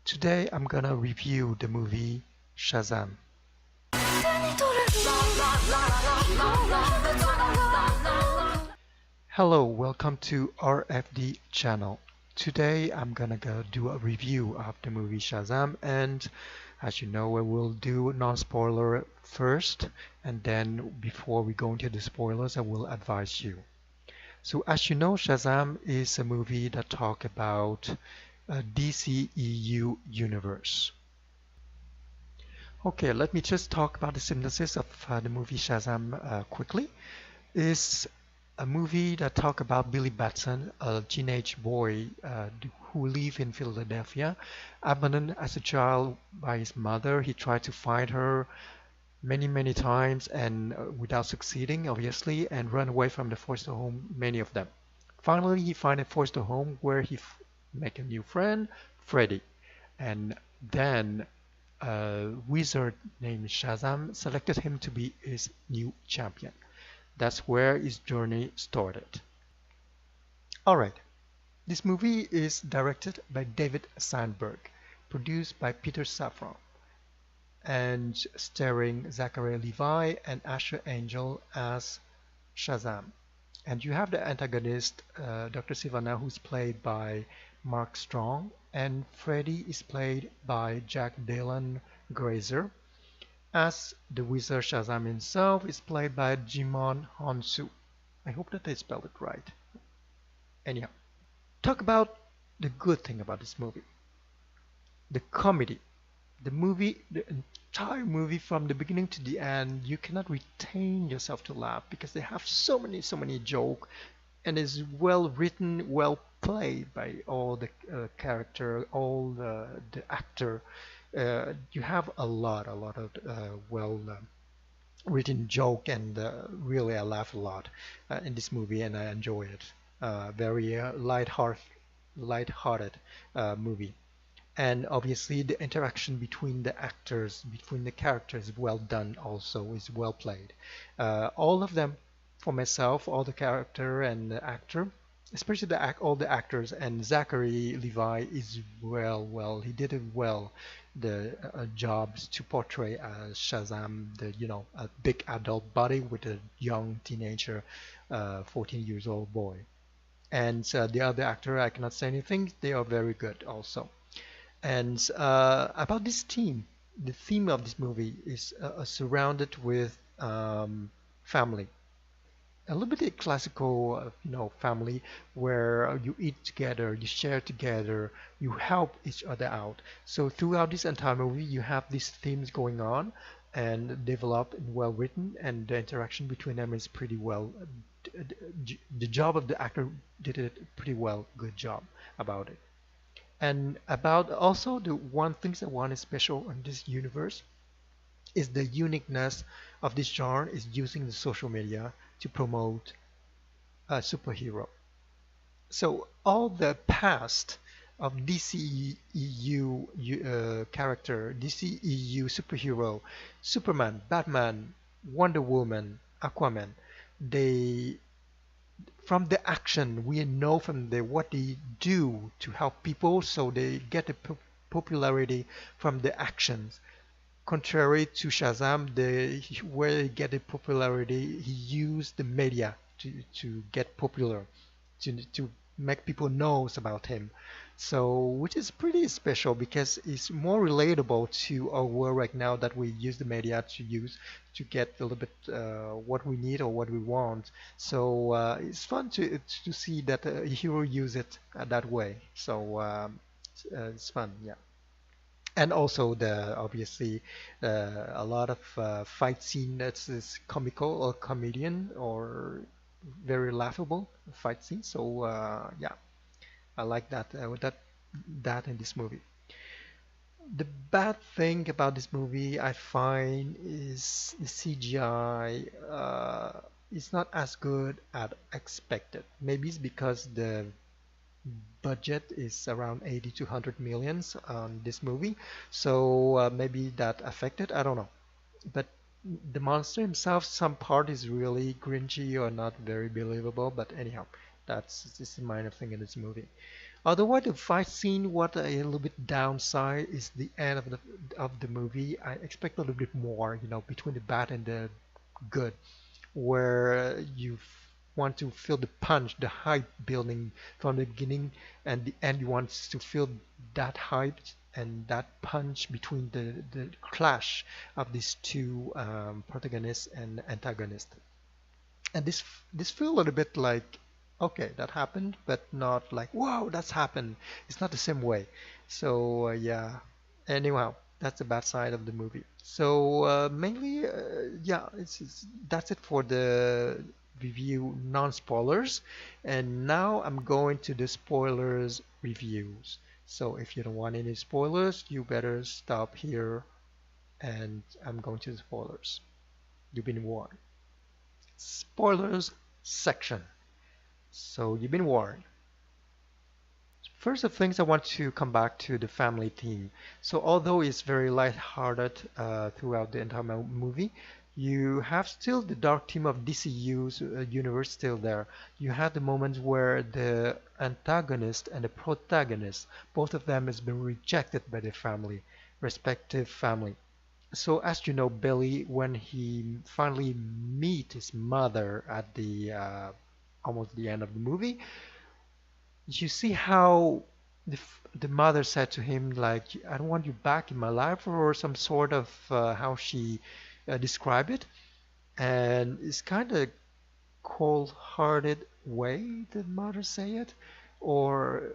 Today I'm gonna review the movie Shazam. Hello, welcome to RFD channel. Today I'm gonna go do a review of the movie Shazam, and as you know, I will do non-spoiler first, and then before we go into the spoilers I will advise you. So as you know, Shazam is a movie that talk about a DCEU universe. Okay, let me just talk about the synopsis of the movie Shazam quickly. It's a movie that talk about Billy Batson, a teenage boy who live in Philadelphia, abandoned as a child by his mother. He tried to find her many times and without succeeding, obviously, and run away from the foster home, many of them. Finally, he find a foster home where he make a new friend, Freddy, and then a wizard named Shazam selected him to be his new champion. That's where his journey started. Alright, this movie is directed by David Sandberg, produced by Peter Safran, and starring Zachary Levi and Asher Angel as Shazam. And you have the antagonist, Dr. Sivana, who's played by Mark Strong, and Freddy is played by Jack Dylan Grazer, as the wizard Shazam himself is played by Jimon Honsu. I hope that I spelled it right. Anyhow, talk about the good thing about this movie. The comedy. The entire movie from the beginning to the end, you cannot retain yourself to laugh because they have so many jokes, and is well written, well played by all the character, all the actor. You have a lot of well written joke, and really I laugh a lot in this movie, and I enjoy it. Very light-hearted movie. And obviously the interaction between the actors, between the characters, is well done also, is well played. All of them, for myself, all the character and the actor, especially all the actors, and Zachary Levi is he did it well, the jobs to portray as Shazam, a big adult body with a young teenager, 14 years old boy. And the other actor, I cannot say anything, they are very good also. And about this theme, the theme of this movie is surrounded with family. A little bit of classical, family where you eat together, you share together, you help each other out. So throughout this entire movie, you have these themes going on and developed and well written, and the interaction between them is pretty well. The job of the actor did it pretty well, good job about it. And about also the one thing that one is special in this universe is the uniqueness of this genre is using the social media to promote a superhero. So all the past of DCEU character, DCEU superhero, Superman, Batman, Wonder Woman, Aquaman, they from the action we know from what they do to help people, so they get the popularity from the actions. Contrary to Shazam, where he get the popularity, he used the media to get popular, to make people knows about him. So, which is pretty special because it's more relatable to our world right now, that we use the media to use to get a little bit what we need or what we want. So it's fun to see that a hero use it that way. So it's fun, yeah. And also the obviously a lot of fight scene that's is comical or comedian or very laughable fight scene. So yeah, I like that in this movie. The bad thing about this movie I find is the CGI is not as good as expected. Maybe it's because the budget is around 80 to 100 millions on this movie, so maybe that affected, I don't know. But the monster himself, some part is really cringy or not very believable, but anyhow, that's just a minor thing in this movie. Otherwise, the fight scene, what a little bit downside is the end of the movie. I expect a little bit more, between the bad and the good, where you want to feel the punch, the hype building from the beginning and the end. You want to feel that hype and that punch between the clash of these two protagonists and antagonists. And this feel a little bit like, okay, that happened, but not like, wow, that's happened. It's not the same way. So yeah. Anyhow, that's the bad side of the movie. So mainly, yeah, that's it for the review non-spoilers. And now I'm going to the spoilers reviews. So if you don't want any spoilers, you better stop here, and I'm going to the spoilers. You've been warned. Spoilers section. So you've been warned. First of things, I want to come back to the family theme. So although it's very light-hearted throughout the entire movie, you have still the dark theme of DCEU's universe still there. You have the moments where the antagonist and the protagonist, both of them has been rejected by their family, respective family. So as you know, Billy, when he finally meet his mother at the almost the end of the movie, you see how the mother said to him, like, I don't want you back in my life, or some sort of how she described it. And it's kind of cold-hearted way the mother say it, or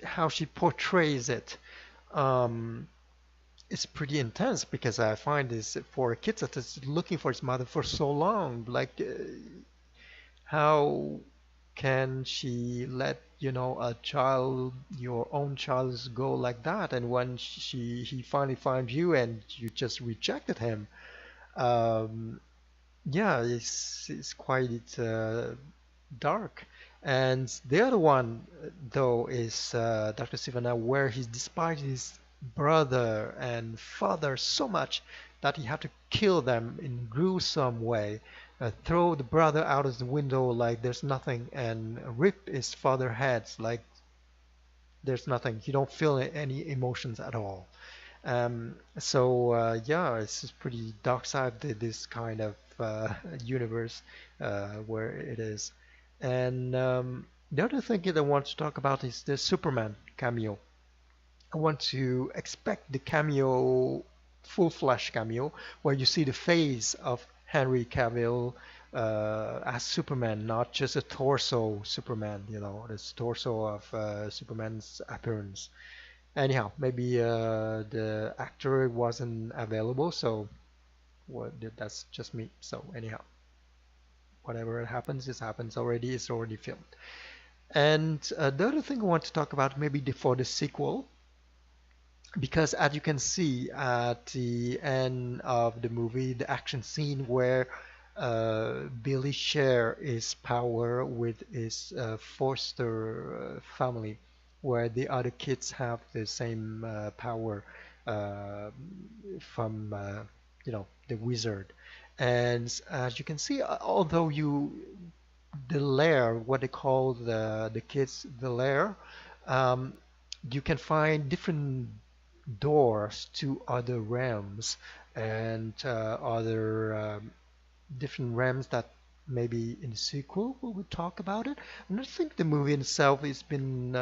how she portrays it. Um, it's pretty intense because I find this for a kid that is looking for his mother for so long. Like, how can she let a child, your own child, go like that? And when he finally finds you and you just rejected him, um, yeah, it's quite dark. And the other one, though, is Dr. Sivana, where he despised his brother and father so much that he had to kill them in gruesome way, throw the brother out of the window like there's nothing, and rip his father heads like there's nothing. You don't feel any emotions at all. So yeah, it's just pretty dark side to this kind of universe where it is. And the other thing that I want to talk about is the Superman cameo. I want to expect the cameo, full flesh cameo, where you see the face of Henry Cavill as Superman, not just a torso Superman, this torso of Superman's appearance. Anyhow, maybe the actor wasn't available, so that's just me. So anyhow, whatever happens, it happens already. It's already filmed. And the other thing I want to talk about maybe for the sequel, because as you can see at the end of the movie, the action scene where Billy share his power with his foster family, where the other kids have the same power uh, from the wizard. And as you can see, although the lair, what they call the kids the lair, um, you can find different doors to other realms and other different realms that maybe in the sequel we would talk about it. I don't think the movie itself has been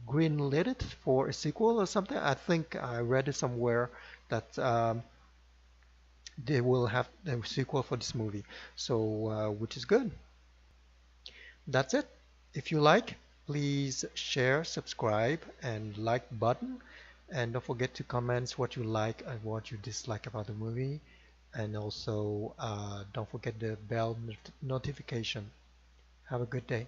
green-lit for a sequel or something. I think I read it somewhere that they will have a sequel for this movie, so which is good. That's it. If you like, please share, subscribe, and like button. And don't forget to comment what you like and what you dislike about the movie. And also, don't forget the bell notification. Have a good day.